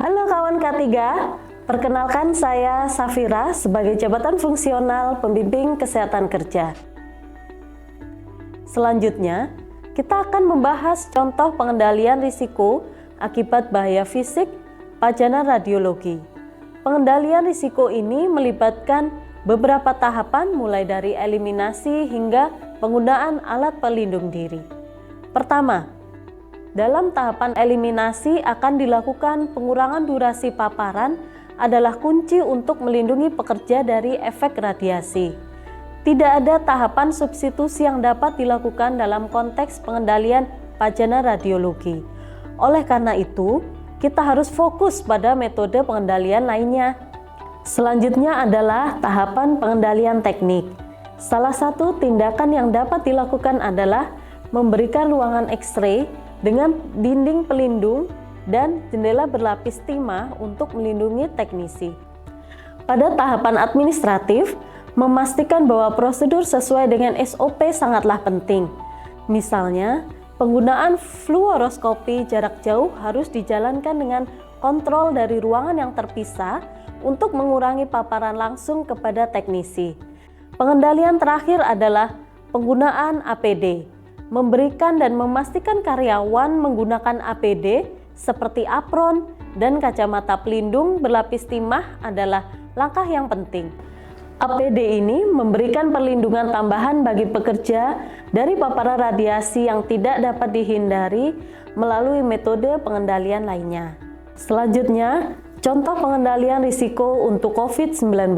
Halo kawan K3, perkenalkan saya Safira sebagai jabatan fungsional pembimbing kesehatan kerja. Selanjutnya, kita akan membahas contoh pengendalian risiko akibat bahaya fisik pajana radiologi. Pengendalian risiko ini melibatkan beberapa tahapan mulai dari eliminasi hingga penggunaan alat pelindung diri. Pertama, dalam tahapan eliminasi akan dilakukan pengurangan durasi paparan adalah kunci untuk melindungi pekerja dari efek radiasi. Tidak ada tahapan substitusi yang dapat dilakukan dalam konteks pengendalian pajana radiologi. Oleh karena itu, kita harus fokus pada metode pengendalian lainnya. Selanjutnya adalah tahapan pengendalian teknik. Salah satu tindakan yang dapat dilakukan adalah memberikan ruangan X-ray dengan dinding pelindung dan jendela berlapis timah untuk melindungi teknisi. Pada tahapan administratif, memastikan bahwa prosedur sesuai dengan SOP sangatlah penting. Misalnya, penggunaan fluoroskopi jarak jauh harus dijalankan dengan kontrol dari ruangan yang terpisah untuk mengurangi paparan langsung kepada teknisi. Pengendalian terakhir adalah penggunaan APD. Memberikan dan memastikan karyawan menggunakan APD seperti apron dan kacamata pelindung berlapis timah adalah langkah yang penting. APD ini memberikan perlindungan tambahan bagi pekerja dari paparan radiasi yang tidak dapat dihindari melalui metode pengendalian lainnya. Selanjutnya, contoh pengendalian risiko untuk COVID-19.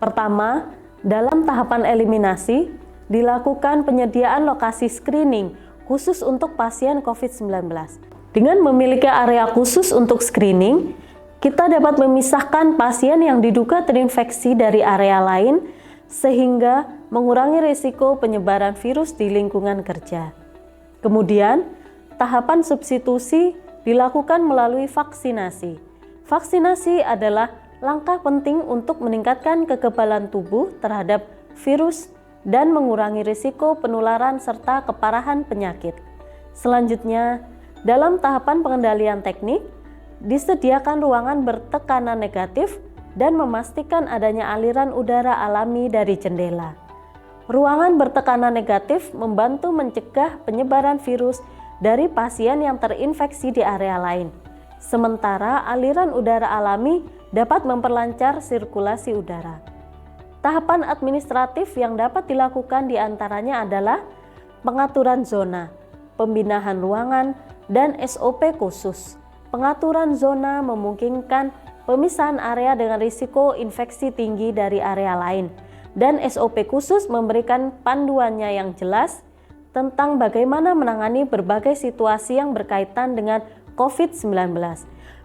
Pertama, dalam tahapan eliminasi, dilakukan penyediaan lokasi screening khusus untuk pasien COVID-19. Dengan memiliki area khusus untuk screening, kita dapat memisahkan pasien yang diduga terinfeksi dari area lain sehingga mengurangi risiko penyebaran virus di lingkungan kerja. Kemudian, tahapan substitusi dilakukan melalui vaksinasi. Vaksinasi adalah langkah penting untuk meningkatkan kekebalan tubuh terhadap virus dan mengurangi risiko penularan serta keparahan penyakit. Selanjutnya, dalam tahapan pengendalian teknik, disediakan ruangan bertekanan negatif dan memastikan adanya aliran udara alami dari jendela. Ruangan bertekanan negatif membantu mencegah penyebaran virus dari pasien yang terinfeksi di area lain. Sementara aliran udara alami dapat memperlancar sirkulasi udara. Tahapan administratif yang dapat dilakukan diantaranya adalah pengaturan zona, pembinahan ruangan, dan SOP khusus. Pengaturan zona memungkinkan pemisahan area dengan risiko infeksi tinggi dari area lain, dan SOP khusus memberikan panduannya yang jelas tentang bagaimana menangani berbagai situasi yang berkaitan dengan COVID-19.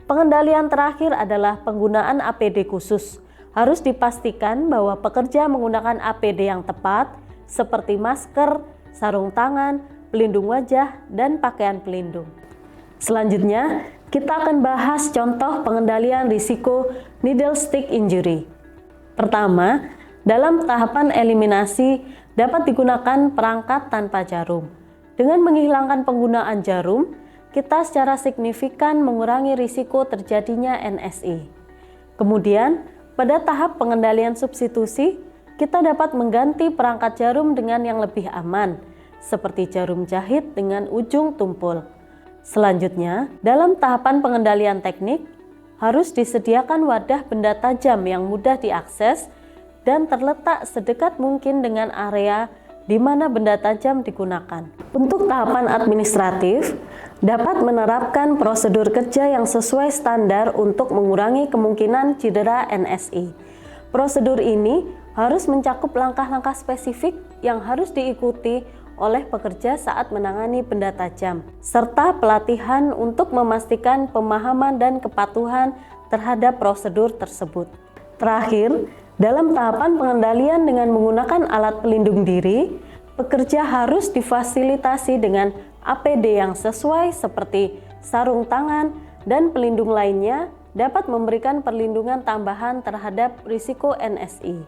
Pengendalian terakhir adalah penggunaan APD khusus. Harus dipastikan bahwa pekerja menggunakan APD yang tepat seperti masker, sarung tangan, pelindung wajah, dan pakaian pelindung. Selanjutnya, kita akan bahas contoh pengendalian risiko needle stick injury. Pertama, dalam tahapan eliminasi dapat digunakan perangkat tanpa jarum. Dengan menghilangkan penggunaan jarum, kita secara signifikan mengurangi risiko terjadinya NSI. Kemudian, pada tahap pengendalian substitusi, kita dapat mengganti perangkat jarum dengan yang lebih aman, seperti jarum jahit dengan ujung tumpul. Selanjutnya, dalam tahapan pengendalian teknik, harus disediakan wadah benda tajam yang mudah diakses dan terletak sedekat mungkin dengan area di mana benda tajam digunakan. Untuk tahapan administratif, dapat menerapkan prosedur kerja yang sesuai standar untuk mengurangi kemungkinan cedera NSI. Prosedur ini harus mencakup langkah-langkah spesifik yang harus diikuti oleh pekerja saat menangani benda tajam, serta pelatihan untuk memastikan pemahaman dan kepatuhan terhadap prosedur tersebut. Terakhir, dalam tahapan pengendalian dengan menggunakan alat pelindung diri, pekerja harus difasilitasi dengan APD yang sesuai seperti sarung tangan dan pelindung lainnya dapat memberikan perlindungan tambahan terhadap risiko NSI.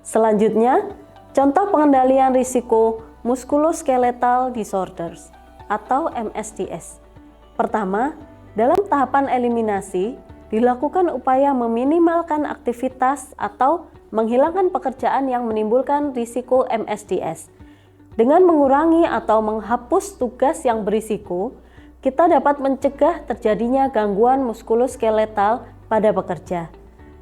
Selanjutnya, contoh pengendalian risiko musculoskeletal disorders atau MSDS. Pertama, dalam tahapan eliminasi, dilakukan upaya meminimalkan aktivitas atau menghilangkan pekerjaan yang menimbulkan risiko MSDS. Dengan mengurangi atau menghapus tugas yang berisiko, kita dapat mencegah terjadinya gangguan muskuloskeletal pada pekerja.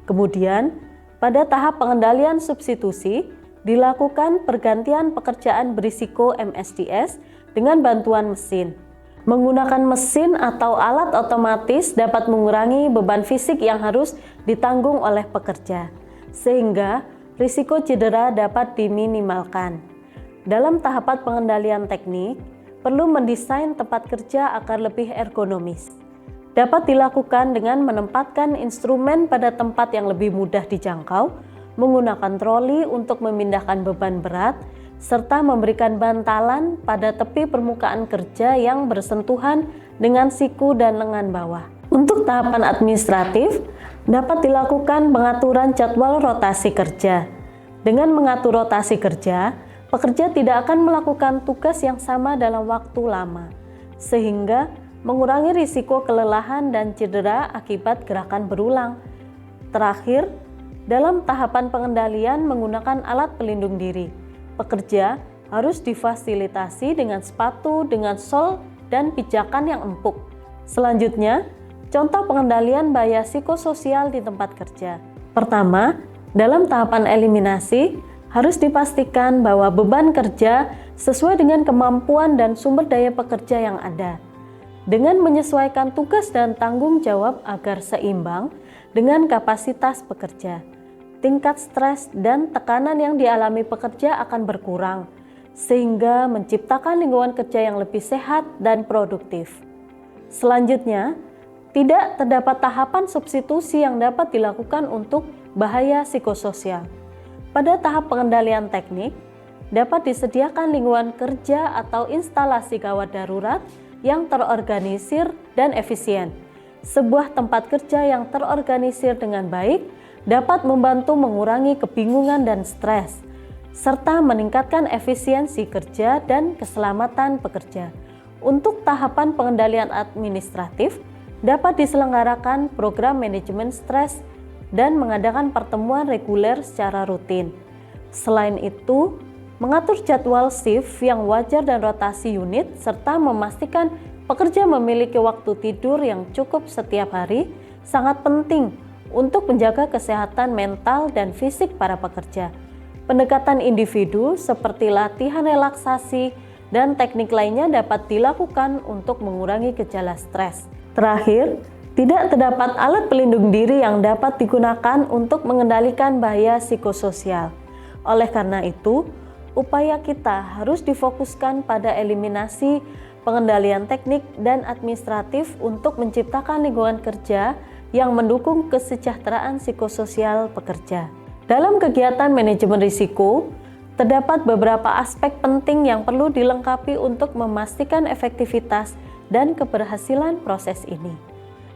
Kemudian, pada tahap pengendalian substitusi, dilakukan pergantian pekerjaan berisiko MSDS dengan bantuan mesin. Menggunakan mesin atau alat otomatis dapat mengurangi beban fisik yang harus ditanggung oleh pekerja, sehingga risiko cedera dapat diminimalkan. Dalam tahapan pengendalian teknik, perlu mendesain tempat kerja agar lebih ergonomis. Dapat dilakukan dengan menempatkan instrumen pada tempat yang lebih mudah dijangkau, menggunakan troli untuk memindahkan beban berat, serta memberikan bantalan pada tepi permukaan kerja yang bersentuhan dengan siku dan lengan bawah. Untuk tahapan administratif, dapat dilakukan pengaturan jadwal rotasi kerja. Dengan mengatur rotasi kerja, pekerja tidak akan melakukan tugas yang sama dalam waktu lama, sehingga mengurangi risiko kelelahan dan cedera akibat gerakan berulang. Terakhir, dalam tahapan pengendalian menggunakan alat pelindung diri, pekerja harus difasilitasi dengan sepatu dengan sol dan pijakan yang empuk. Selanjutnya, contoh pengendalian bahaya psikososial di tempat kerja. Pertama, dalam tahapan eliminasi, harus dipastikan bahwa beban kerja sesuai dengan kemampuan dan sumber daya pekerja yang ada. Dengan menyesuaikan tugas dan tanggung jawab agar seimbang dengan kapasitas pekerja, tingkat stres dan tekanan yang dialami pekerja akan berkurang, sehingga menciptakan lingkungan kerja yang lebih sehat dan produktif. Selanjutnya, tidak terdapat tahapan substitusi yang dapat dilakukan untuk bahaya psikososial. Pada tahap pengendalian teknik, dapat disediakan lingkungan kerja atau instalasi gawat darurat yang terorganisir dan efisien. Sebuah tempat kerja yang terorganisir dengan baik dapat membantu mengurangi kebingungan dan stres, serta meningkatkan efisiensi kerja dan keselamatan pekerja. Untuk tahapan pengendalian administratif, dapat diselenggarakan program manajemen stres dan mengadakan pertemuan reguler secara rutin. Selain itu, mengatur jadwal shift yang wajar dan rotasi unit, serta memastikan pekerja memiliki waktu tidur yang cukup setiap hari sangat penting untuk menjaga kesehatan mental dan fisik para pekerja. Pendekatan individu seperti latihan relaksasi dan teknik lainnya dapat dilakukan untuk mengurangi gejala stres. Terakhir, tidak terdapat alat pelindung diri yang dapat digunakan untuk mengendalikan bahaya psikososial. Oleh karena itu, upaya kita harus difokuskan pada eliminasi, pengendalian teknik, dan administratif untuk menciptakan lingkungan kerja yang mendukung kesejahteraan psikososial pekerja. Dalam kegiatan manajemen risiko, terdapat beberapa aspek penting yang perlu dilengkapi untuk memastikan efektivitas dan keberhasilan proses ini.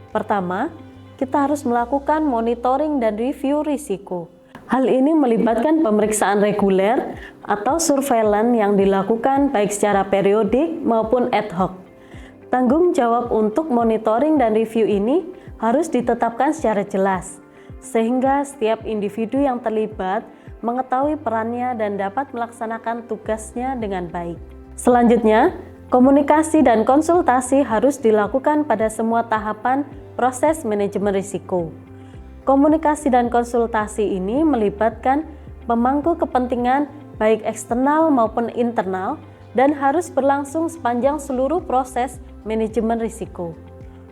Pertama, kita harus melakukan monitoring dan review risiko. Hal ini melibatkan pemeriksaan reguler atau surveillance yang dilakukan baik secara periodik maupun ad hoc. Tanggung jawab untuk monitoring dan review ini harus ditetapkan secara jelas, sehingga setiap individu yang terlibat mengetahui perannya dan dapat melaksanakan tugasnya dengan baik. Selanjutnya, komunikasi dan konsultasi harus dilakukan pada semua tahapan proses manajemen risiko. Komunikasi dan konsultasi ini melibatkan pemangku kepentingan baik eksternal maupun internal dan harus berlangsung sepanjang seluruh proses manajemen risiko.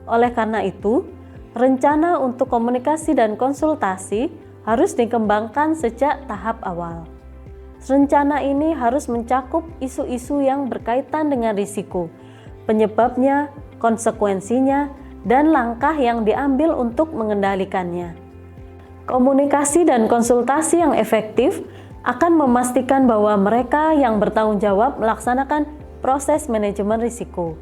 Oleh karena itu, rencana untuk komunikasi dan konsultasi harus dikembangkan sejak tahap awal. Rencana ini harus mencakup isu-isu yang berkaitan dengan risiko, penyebabnya, konsekuensinya, dan langkah yang diambil untuk mengendalikannya. Komunikasi dan konsultasi yang efektif akan memastikan bahwa mereka yang bertanggung jawab melaksanakan proses manajemen risiko,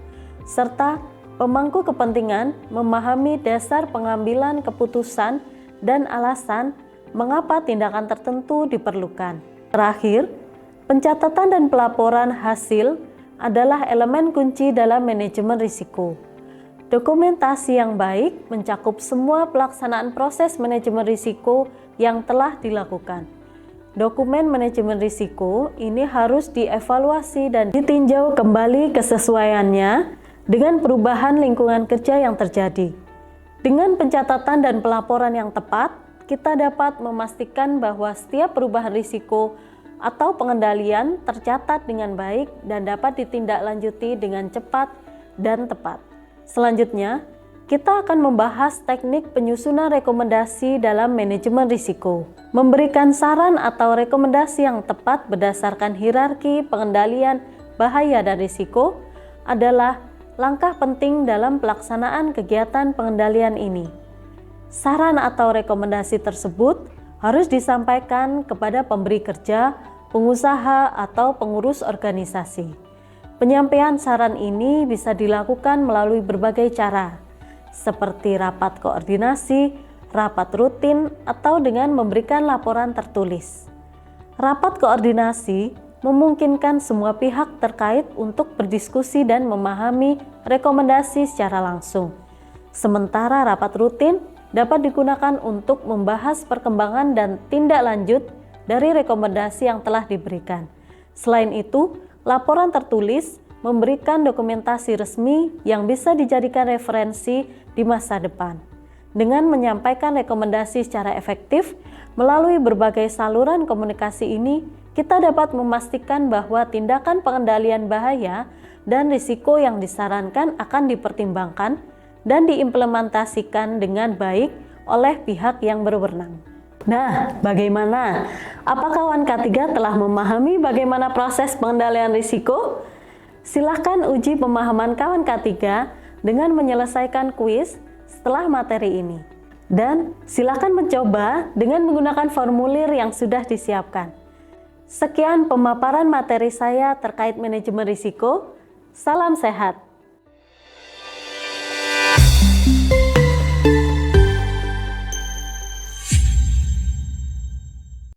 serta pemangku kepentingan memahami dasar pengambilan keputusan dan alasan mengapa tindakan tertentu diperlukan. Terakhir, pencatatan dan pelaporan hasil adalah elemen kunci dalam manajemen risiko. Dokumentasi yang baik mencakup semua pelaksanaan proses manajemen risiko yang telah dilakukan. Dokumen manajemen risiko ini harus dievaluasi dan ditinjau kembali kesesuaiannya dengan perubahan lingkungan kerja yang terjadi. Dengan pencatatan dan pelaporan yang tepat, kita dapat memastikan bahwa setiap perubahan risiko atau pengendalian tercatat dengan baik dan dapat ditindaklanjuti dengan cepat dan tepat. Selanjutnya, kita akan membahas teknik penyusunan rekomendasi dalam manajemen risiko. Memberikan saran atau rekomendasi yang tepat berdasarkan hierarki pengendalian bahaya dan risiko adalah langkah penting dalam pelaksanaan kegiatan pengendalian ini. Saran atau rekomendasi tersebut harus disampaikan kepada pemberi kerja, pengusaha, atau pengurus organisasi. Penyampaian saran ini bisa dilakukan melalui berbagai cara, seperti rapat koordinasi, rapat rutin, atau dengan memberikan laporan tertulis. Rapat koordinasi memungkinkan semua pihak terkait untuk berdiskusi dan memahami rekomendasi secara langsung. Sementara rapat rutin dapat digunakan untuk membahas perkembangan dan tindak lanjut dari rekomendasi yang telah diberikan. Selain itu, laporan tertulis memberikan dokumentasi resmi yang bisa dijadikan referensi di masa depan. Dengan menyampaikan rekomendasi secara efektif melalui berbagai saluran komunikasi ini, kita dapat memastikan bahwa tindakan pengendalian bahaya dan risiko yang disarankan akan dipertimbangkan dan diimplementasikan dengan baik oleh pihak yang berwenang. Nah, bagaimana? Apa kawan K3 telah memahami bagaimana proses pengendalian risiko? Silahkan uji pemahaman kawan K3 dengan menyelesaikan kuis setelah materi ini. Dan silahkan mencoba dengan menggunakan formulir yang sudah disiapkan. Sekian pemaparan materi saya terkait manajemen risiko. Salam sehat.